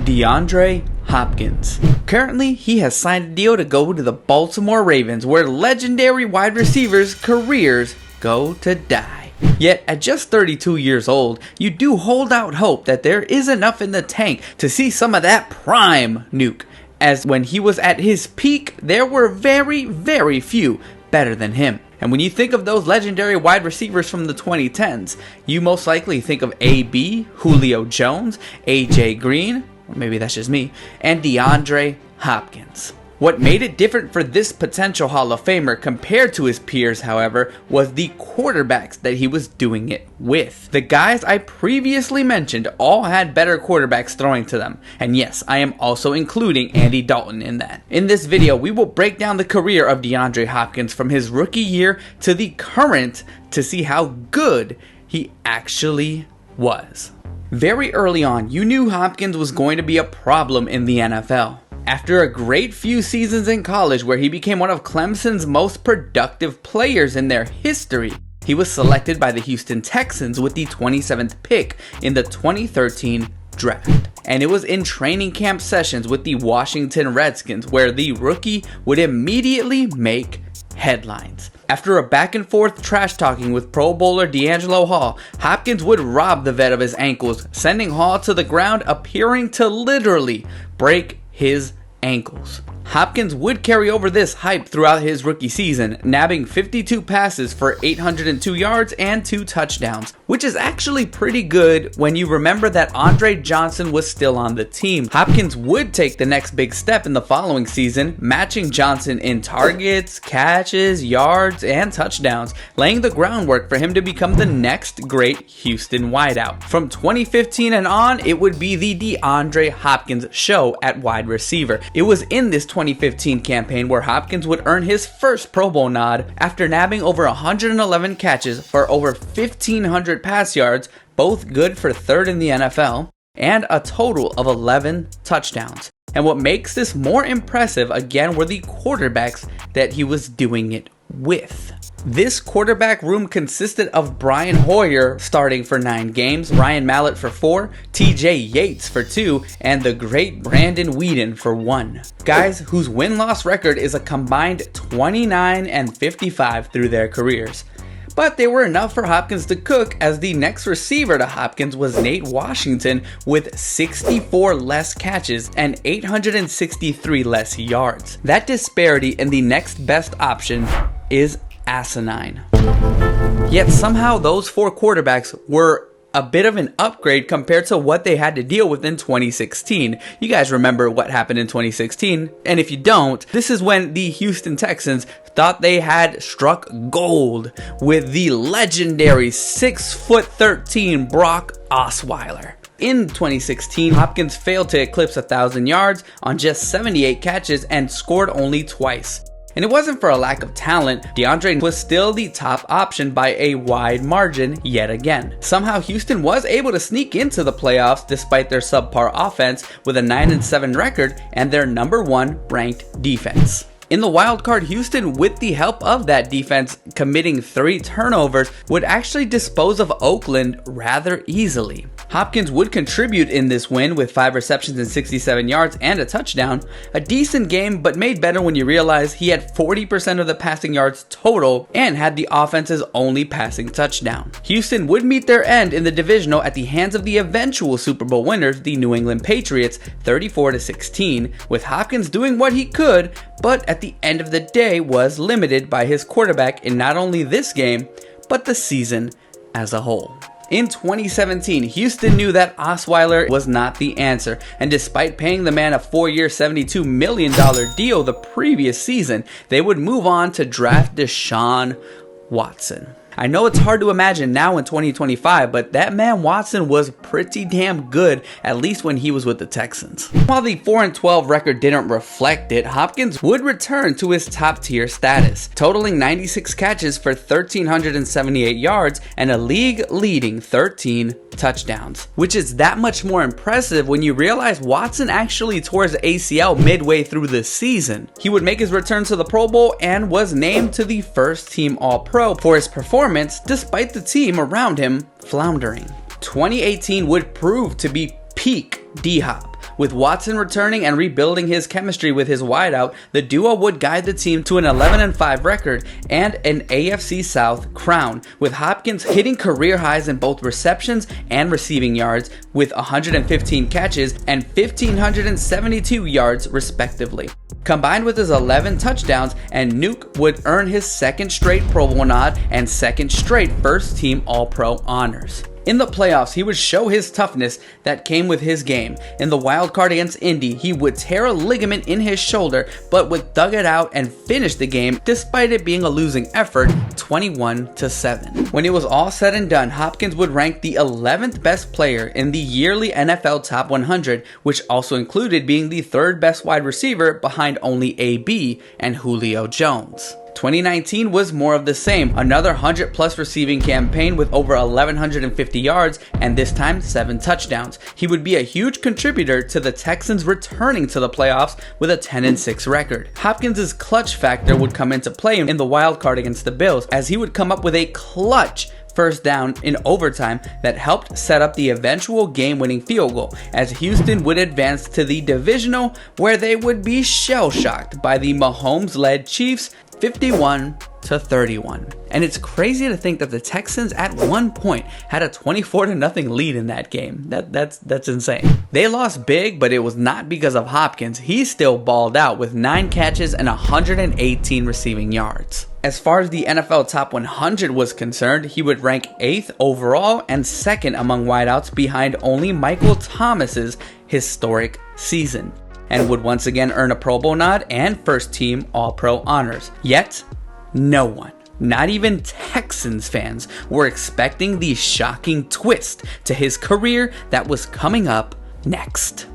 DeAndre Hopkins. Currently, he has signed a deal to go to the Baltimore Ravens, where legendary wide receivers' careers go to die. Yet, at just 32 years old, you do hold out hope that there is enough in the tank to see some of that prime nuke, as when he was at his peak, there were very few better than him. And when you think of those legendary wide receivers from the 2010s, you most likely think of AB, Julio Jones, AJ Green, or maybe that's just me, and DeAndre Hopkins. What made it different for this potential Hall of Famer compared to his peers, however, was the quarterbacks that he was doing it with. The guys I previously mentioned all had better quarterbacks throwing to them. And yes, I am also including Andy Dalton in that. In this video, we will break down the career of DeAndre Hopkins from his rookie year to the current to see how good he actually was. Very early on, you knew Hopkins was going to be a problem in the NFL. After a great few seasons in college where he became one of Clemson's most productive players in their history, he was selected by the Houston Texans with the 27th pick in the 2013 draft. And it was in training camp sessions with the Washington Redskins where the rookie would immediately make headlines. After a back and forth trash talking with Pro Bowler D'Angelo Hall, Hopkins would rob the vet of his ankles, sending Hall to the ground, appearing to literally break his ankles. Hopkins would carry over this hype throughout his rookie season, nabbing 52 passes for 802 yards and 2 touchdowns, which is actually pretty good when you remember that Andre Johnson was still on the team. Hopkins would take the next big step in the following season, matching Johnson in targets, catches, yards, and touchdowns, laying the groundwork for him to become the next great Houston wideout. From 2015 and on, it would be the DeAndre Hopkins show at wide receiver. It was in this 2015 campaign where Hopkins would earn his first Pro Bowl nod after nabbing over 111 catches for over 1,500 pass yards, both good for third in the NFL, and a total of 11 touchdowns. And what makes this more impressive again were the quarterbacks that he was doing it with. This quarterback room consisted of Brian Hoyer starting for 9 games, Ryan Mallett for 4, TJ Yates for 2, and the great Brandon Weeden for 1. Guys whose win-loss record is a combined 29-55 through their careers. But they were enough for Hopkins to cook, as the next receiver to Hopkins was Nate Washington with 64 less catches and 863 less yards. That disparity in the next best option is asinine. Yet somehow those 4 quarterbacks were a bit of an upgrade compared to what they had to deal with in 2016. You guys remember what happened in 2016, and if you don't, this is when the Houston Texans thought they had struck gold with the legendary 6'13" Brock Osweiler. In 2016, Hopkins failed to eclipse 1,000 yards on just 78 catches and scored only twice. And it wasn't for a lack of talent. DeAndre was still the top option by a wide margin yet again. Somehow Houston was able to sneak into the playoffs despite their subpar offense with a 9-7 record and their number 1 ranked defense. In the wild card, Houston, with the help of that defense committing 3 turnovers, would actually dispose of Oakland rather easily. Hopkins would contribute in this win with 5 receptions and 67 yards and a touchdown. A decent game, but made better when you realize he had 40% of the passing yards total and had the offense's only passing touchdown. Houston would meet their end in the divisional at the hands of the eventual Super Bowl winners, the New England Patriots, 34-16, with Hopkins doing what he could, but at the end of the day was limited by his quarterback in not only this game, but the season as a whole. In 2017, Houston knew that Osweiler was not the answer, and despite paying the man a 4-year, $72 million deal the previous season, they would move on to draft Deshaun Watson. I know it's hard to imagine now in 2025, but that man Watson was pretty damn good, at least when he was with the Texans. While the 4-12 record didn't reflect it, Hopkins would return to his top tier status, totaling 96 catches for 1,378 yards and a league-leading 13 touchdowns, which is that much more impressive when you realize Watson actually tore his ACL midway through the season. He would make his return to the Pro Bowl and was named to the first team All-Pro for his performance despite the team around him floundering. 2018 would prove to be peak D-Hop. With Watson returning and rebuilding his chemistry with his wideout, the duo would guide the team to an 11-5 record and an AFC South crown, with Hopkins hitting career highs in both receptions and receiving yards with 115 catches and 1,572 yards respectively. Combined with his 11 touchdowns, and Nuke would earn his second straight Pro Bowl nod and second straight first team All-Pro honors. In the playoffs, he would show his toughness that came with his game. In the wild card against Indy, he would tear a ligament in his shoulder, but would thug it out and finish the game despite it being a losing effort, 21-7. When it was all said and done, Hopkins would rank the 11th best player in the yearly NFL Top 100, which also included being the third best wide receiver behind only AB and Julio Jones. 2019 was more of the same, another 100+ receiving campaign with over 1,150 yards and this time 7 touchdowns. He would be a huge contributor to the Texans returning to the playoffs with a 10-6 record. Hopkins' clutch factor would come into play in the wild card against the Bills, as he would come up with a clutch first down in overtime that helped set up the eventual game-winning field goal, as Houston would advance to the divisional, where they would be shell-shocked by the Mahomes-led Chiefs 51-31. And it's crazy to think that the Texans at one point had a 24-0 lead in that game. That's insane. They lost big, but it was not because of Hopkins. He still balled out with 9 catches and 118 receiving yards. As far as the NFL Top 100 was concerned, he would rank 8th overall and 2nd among wideouts behind only Michael Thomas's historic season, and would once again earn a Pro Bowl nod and first team All-Pro honors. Yet, no one, not even Texans fans, were expecting the shocking twist to his career that was coming up next.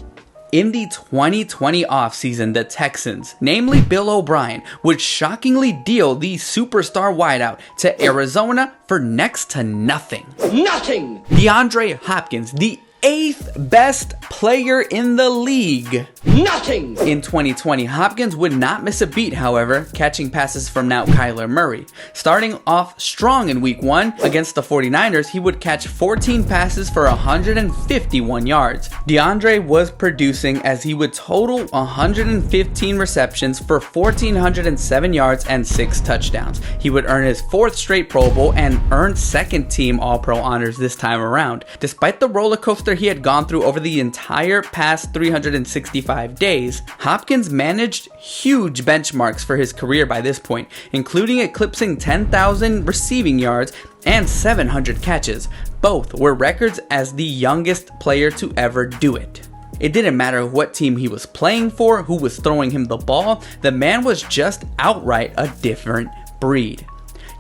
In the 2020 offseason, the Texans, namely Bill O'Brien, would shockingly deal the superstar wideout to Arizona for next to nothing. Nothing! DeAndre Hopkins, the 8th best player in the league. Nothing! In 2020, Hopkins would not miss a beat, however, catching passes from now Kyler Murray. Starting off strong in week 1 against the 49ers, he would catch 14 passes for 151 yards. DeAndre was producing, as he would total 115 receptions for 1,407 yards and 6 touchdowns. He would earn his 4th straight Pro Bowl and earn second team All-Pro honors this time around. Despite the roller coaster he had gone through over the entire past 365 days, Hopkins managed huge benchmarks for his career by this point, including eclipsing 10,000 receiving yards and 700 catches. Both were records as the youngest player to ever do it. It didn't matter what team he was playing for, who was throwing him the ball, the man was just outright a different breed.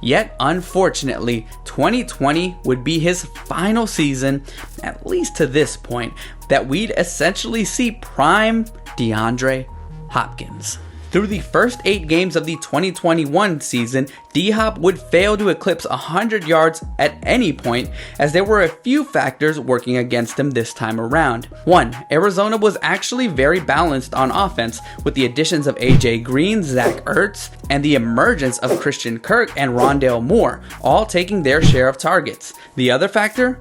Yet, unfortunately, 2020 would be his final season, at least to this point, that we'd essentially see prime DeAndre Hopkins. Through the first 8 games of the 2021 season, D-Hop would fail to eclipse 100 yards at any point, as there were a few factors working against him this time around. 1. Arizona was actually very balanced on offense, with the additions of AJ Green, Zach Ertz, and the emergence of Christian Kirk and Rondale Moore, all taking their share of targets. The other factor?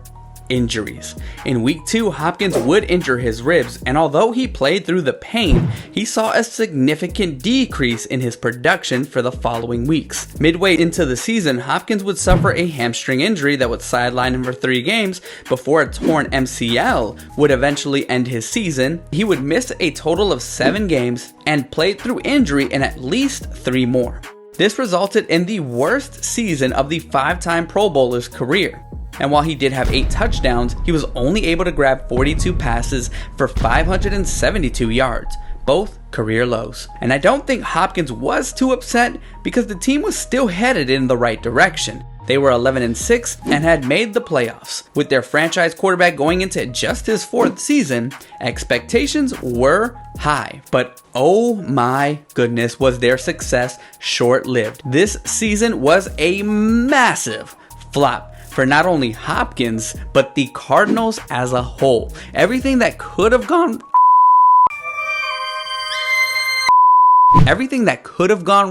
Injuries. In week 2, Hopkins would injure his ribs, and although he played through the pain, he saw a significant decrease in his production for the following weeks. Midway into the season, Hopkins would suffer a hamstring injury that would sideline him for 3 games before a torn MCL would eventually end his season. He would miss a total of 7 games and played through injury in at least 3 more. This resulted in the worst season of the 5-time Pro Bowler's career. And while he did have 8 touchdowns, he was only able to grab 42 passes for 572 yards, both career lows. And I don't think Hopkins was too upset, because the team was still headed in the right direction. They were 11-6 and had made the playoffs. With their franchise quarterback going into just his 4th season, expectations were high. But oh my goodness, was their success short-lived. This season was a massive flop for not only Hopkins, but the Cardinals as a whole. Everything that could have gone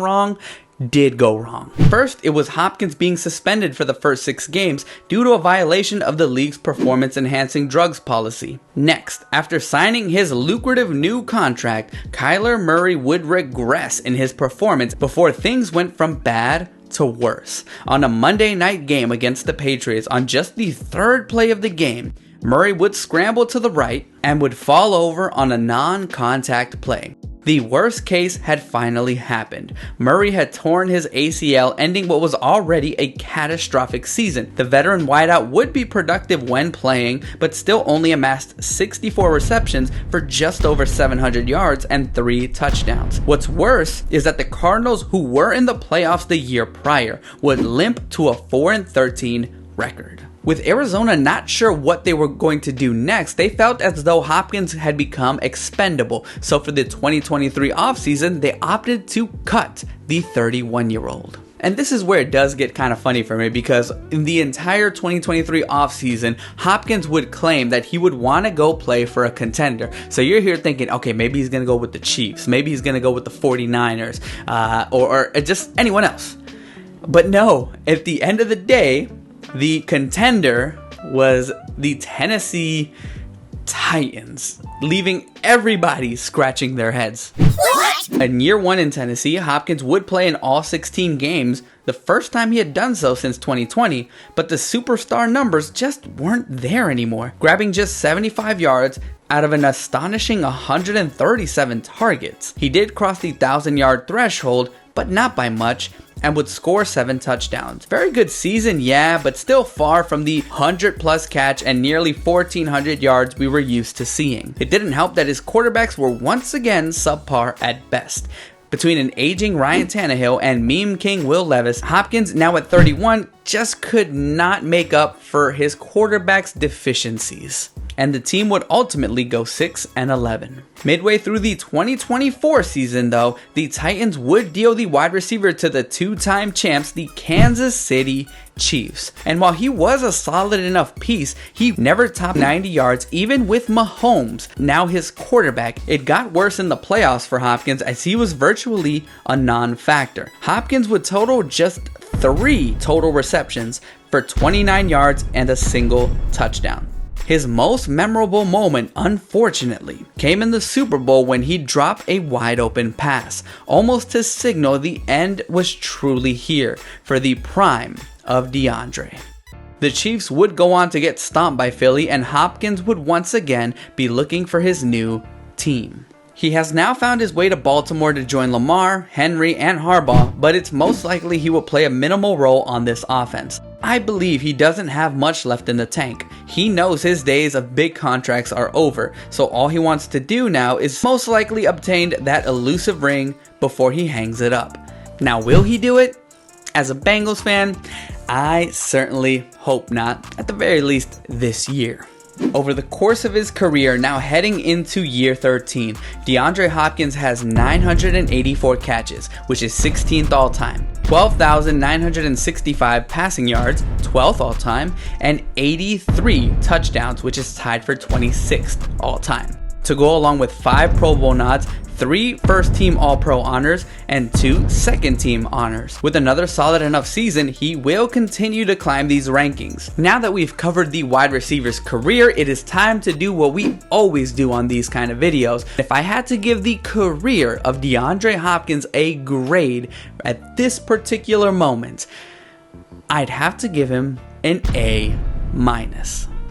wrong did go wrong. First, it was Hopkins being suspended for the first 6 games due to a violation of the league's performance-enhancing drugs policy. Next, after signing his lucrative new contract, Kyler Murray would regress in his performance before things went from bad to worse. On a Monday night game against the Patriots, on just the 3rd play of the game, Murray would scramble to the right and would fall over on a non-contact play. The worst case had finally happened. Murray had torn his ACL, ending what was already a catastrophic season. The veteran wideout would be productive when playing, but still only amassed 64 receptions for just over 700 yards and 3 touchdowns. What's worse is that the Cardinals, who were in the playoffs the year prior, would limp to a 4-13 record. With Arizona not sure what they were going to do next, they felt as though Hopkins had become expendable. So for the 2023 offseason, they opted to cut the 31-year-old. And this is where it does get kind of funny for me, because in the entire 2023 offseason, Hopkins would claim that he would want to go play for a contender. So you're here thinking, okay, maybe he's going to go with the Chiefs. Maybe he's going to go with the 49ers or just anyone else. But no, at the end of the day, the contender was the Tennessee Titans, leaving everybody scratching their heads. What? In year 1 in Tennessee, Hopkins would play in all 16 games, the first time he had done so since 2020, but the superstar numbers just weren't there anymore, grabbing just 75 yards out of an astonishing 137 targets. He did cross the 1,000-yard threshold, but not by much, and would score 7 touchdowns. Very good season, yeah, but still far from the 100-plus catch and nearly 1,400 yards we were used to seeing. It didn't help that his quarterbacks were once again subpar at best. Between an aging Ryan Tannehill and meme king Will Levis, Hopkins, now at 31, just could not make up for his quarterback's deficiencies, and the team would ultimately go 6-11. Midway through the 2024 season, though, the Titans would deal the wide receiver to the 2-time champs, the Kansas City Chiefs. And while he was a solid enough piece, he never topped 90 yards even with Mahomes, now his quarterback. It got worse in the playoffs for Hopkins, as he was virtually a non-factor. Hopkins would total just 3 total receptions for 29 yards and a single touchdown. His most memorable moment, unfortunately, came in the Super Bowl when he dropped a wide open pass, almost to signal the end was truly here for the prime of DeAndre. The Chiefs would go on to get stomped by Philly, and Hopkins would once again be looking for his new team. He has now found his way to Baltimore to join Lamar, Henry, and Harbaugh, but it's most likely he will play a minimal role on this offense. I believe he doesn't have much left in the tank. He knows his days of big contracts are over, so all he wants to do now is most likely obtain that elusive ring before he hangs it up. Now, will he do it? As a Bengals fan, I certainly hope not, at the very least this year. Over the course of his career, now heading into year 13, DeAndre Hopkins has 984 catches, which is 16th all-time, 12,965 passing yards, 12th all-time, and 83 touchdowns, which is tied for 26th all-time. To go along with 5 Pro Bowl nods, 3 first-team All-Pro honors, and 2 second-team honors. With another solid enough season, he will continue to climb these rankings. Now that we've covered the wide receiver's career, it is time to do what we always do on these kind of videos. If I had to give the career of DeAndre Hopkins a grade at this particular moment, I'd have to give him an A-.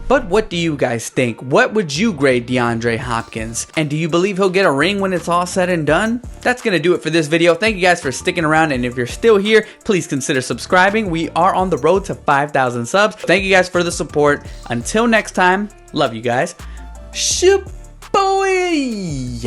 But what do you guys think? What would you grade DeAndre Hopkins? And do you believe he'll get a ring when it's all said and done? That's going to do it for this video. Thank you guys for sticking around, and if you're still here, please consider subscribing. We are on the road to 5,000 subs. Thank you guys for the support. Until next time, love you guys. Ship boy.